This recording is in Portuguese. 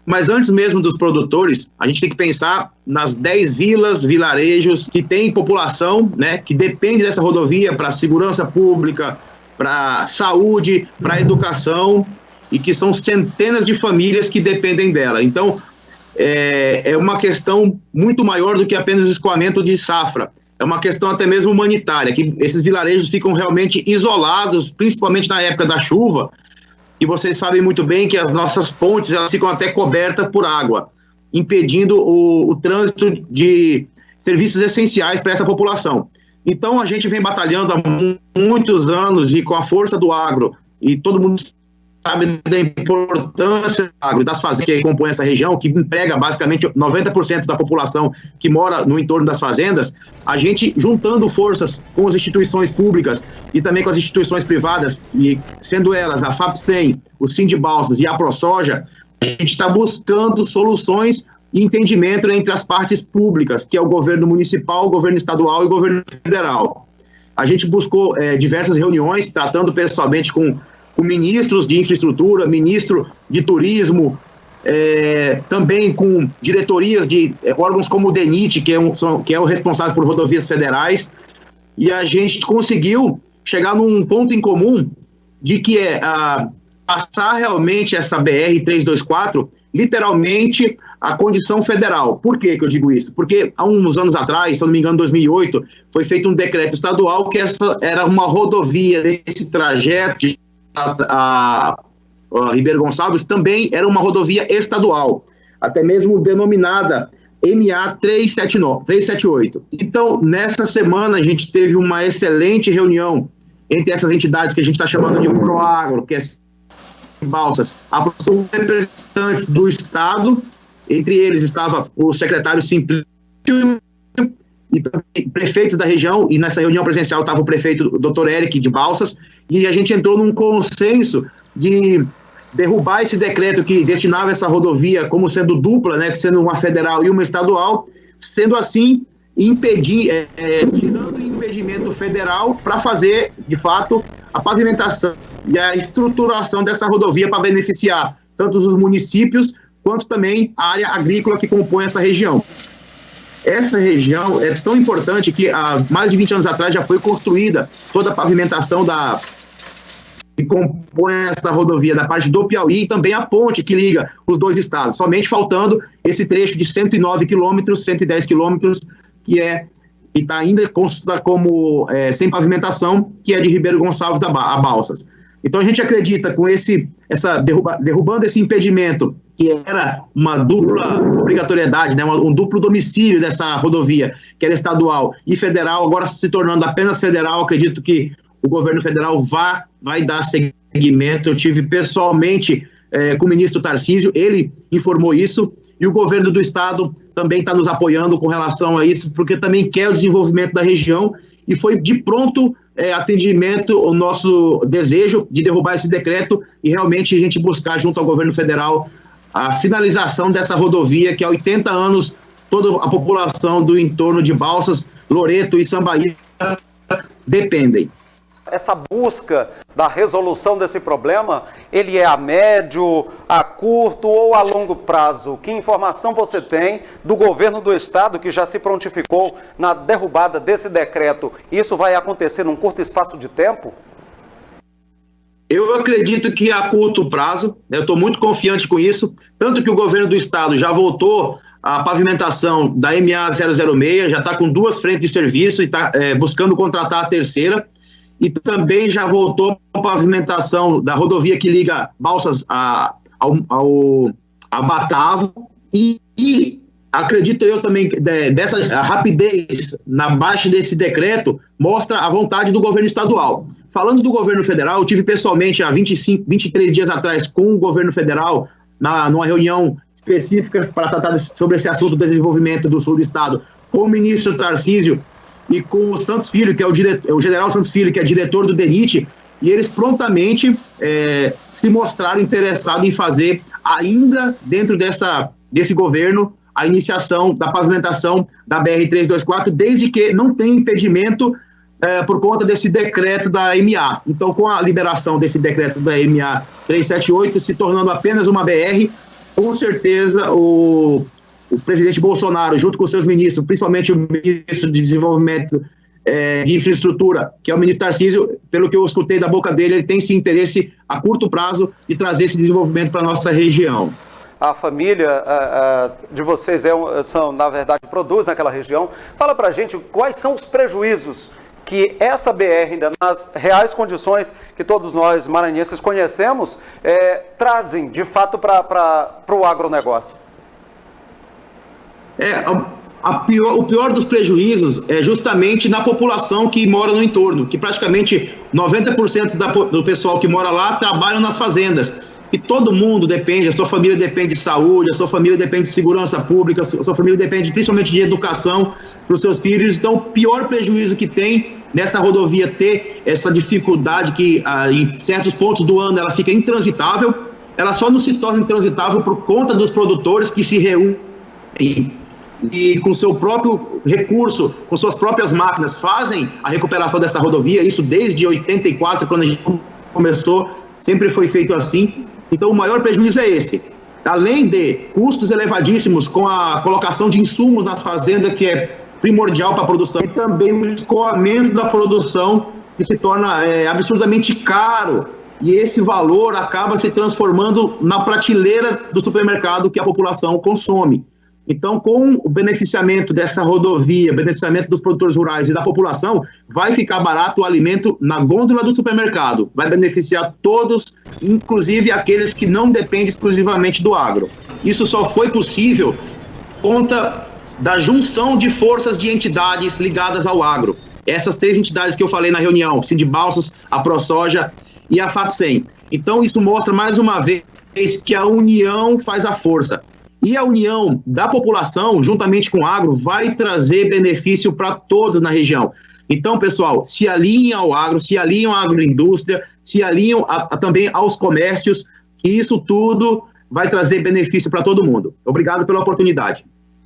Mas antes mesmo dos produtores, a gente tem que pensar nas 10 vilas, vilarejos que têm população, né, que depende dessa rodovia para segurança pública, para saúde, para educação, e que são centenas de famílias que dependem dela. Então, é uma questão muito maior do que apenas escoamento de safra. É uma questão até mesmo humanitária, que esses vilarejos ficam realmente isolados, principalmente na época da chuva, e vocês sabem muito bem que as nossas pontes elas ficam até cobertas por água, impedindo o trânsito de serviços essenciais para essa população. Então, a gente vem batalhando há muitos anos e com a força do agro, e todo mundo sabe da importância do agro, das fazendas que compõem essa região, que emprega basicamente 90% da população que mora no entorno das fazendas. A gente, juntando forças com as instituições públicas e também com as instituições privadas, e sendo elas a FAPSEM, o Sindbalsas e a ProSoja, a gente está buscando soluções e entendimento entre as partes públicas, que é o governo municipal, o governo estadual e o governo federal. A gente buscou diversas reuniões, tratando pessoalmente com ministros de infraestrutura, ministro de turismo, também com diretorias de órgãos como o DENIT, que é o responsável por rodovias federais, e a gente conseguiu chegar num ponto em comum de que passar realmente essa BR-324, literalmente, a condição federal. Por que eu digo isso? Porque há uns anos atrás, se eu não me engano, em 2008, foi feito um decreto estadual que essa era uma rodovia desse trajeto de a Ribeiro Gonçalves também era uma rodovia estadual, até mesmo denominada MA 378. Então, nessa semana, a gente teve uma excelente reunião entre essas entidades que a gente está chamando de Proagro, que é Balsas, a representantes do Estado, entre eles estava o secretário Simplício e também prefeitos da região, e nessa reunião presencial estava o prefeito Dr. Eric de Balsas, e a gente entrou num consenso de derrubar esse decreto que destinava essa rodovia como sendo dupla, né, sendo uma federal e uma estadual, sendo assim, tirando o impedimento federal para fazer, de fato, a pavimentação e a estruturação dessa rodovia para beneficiar tanto os municípios quanto também a área agrícola que compõe essa região. Essa região é tão importante que há mais de 20 anos atrás já foi construída toda a pavimentação que compõe essa rodovia da parte do Piauí e também a ponte que liga os dois estados, somente faltando esse trecho de 109 quilômetros, 110 quilômetros, que está ainda consta como sem pavimentação, que é de Ribeiro Gonçalves a Balsas. Então a gente acredita com derrubando esse impedimento, que era uma dupla obrigatoriedade, né, um duplo domicílio dessa rodovia, que era estadual e federal, agora se tornando apenas federal, acredito que o governo federal vai dar seguimento. Eu tive pessoalmente com o ministro Tarcísio, ele informou isso, e o governo do estado também está nos apoiando com relação a isso, porque também quer o desenvolvimento da região, e foi de pronto atendimento o nosso desejo de derrubar esse decreto e realmente a gente buscar junto ao governo federal a finalização dessa rodovia que há 80 anos toda a população do entorno de Balsas, Loreto e Sambaíba dependem. Essa busca da resolução desse problema, ele é a médio, a curto ou a longo prazo? Que informação você tem do governo do estado que já se prontificou na derrubada desse decreto? Isso vai acontecer num curto espaço de tempo? Eu acredito que a curto prazo, eu estou muito confiante com isso, tanto que o governo do estado já voltou a pavimentação da MA 006, já está com 2 frentes de serviço e está buscando contratar a terceira, e também já voltou a pavimentação da rodovia que liga Balsas a Batavo, e acredito eu também dessa rapidez na baixa desse decreto mostra a vontade do governo estadual. Falando do governo federal, eu tive pessoalmente há 23 dias atrás com o governo federal numa reunião específica para tratar sobre esse assunto do desenvolvimento do sul do estado, com o ministro Tarcísio e com o Santos Filho, que é o general Santos Filho, que é diretor do DENIT, e eles prontamente se mostraram interessados em fazer, ainda dentro desse governo, a iniciação da pavimentação da BR-324, desde que não tenha impedimento por conta desse decreto da MA. Então, com a liberação desse decreto da MA 378, se tornando apenas uma BR, Com certeza, o presidente Bolsonaro, junto com seus ministros, principalmente o ministro de Desenvolvimento de Infraestrutura, que é o ministro Tarcísio, pelo que eu escutei da boca dele, ele tem esse interesse a curto prazo de trazer esse desenvolvimento para a nossa região. A família de vocês na verdade, produz naquela região. Fala para a gente quais são os prejuízos que essa BR, ainda nas reais condições que todos nós maranhenses conhecemos, trazem, de fato, para o agronegócio. O pior dos prejuízos é justamente na população que mora no entorno, que praticamente 90% do pessoal que mora lá trabalham nas fazendas. E todo mundo depende, a sua família depende de saúde, a sua família depende de segurança pública, a sua família depende principalmente de educação para os seus filhos. Então, o pior prejuízo que tem nessa rodovia ter essa dificuldade que em certos pontos do ano ela fica intransitável, ela só não se torna intransitável por conta dos produtores que se reúnem e com seu próprio recurso, com suas próprias máquinas, fazem a recuperação dessa rodovia. Isso desde 84, quando a gente começou, sempre foi feito assim. Então, o maior prejuízo é esse. Além de custos elevadíssimos com a colocação de insumos nas fazendas, que é primordial para a produção, e também o escoamento da produção, que se torna absurdamente caro. E esse valor acaba se transformando na prateleira do supermercado que a população consome. Então, com o beneficiamento dessa rodovia, beneficiamento dos produtores rurais e da população, vai ficar barato o alimento na gôndola do supermercado. Vai beneficiar todos, inclusive aqueles que não dependem exclusivamente do agro. Isso só foi possível por conta da junção de forças de entidades ligadas ao agro. Essas 3 entidades que eu falei na reunião, Sindbalsas, a ProSoja e a FAPSEM. Então, isso mostra mais uma vez que a união faz a força. E a união da população, juntamente com o agro, vai trazer benefício para todos na região. Então, pessoal, se alinhem ao agro, se alinhem à agroindústria, se alinhem também aos comércios, e isso tudo vai trazer benefício para todo mundo. Obrigado pela oportunidade.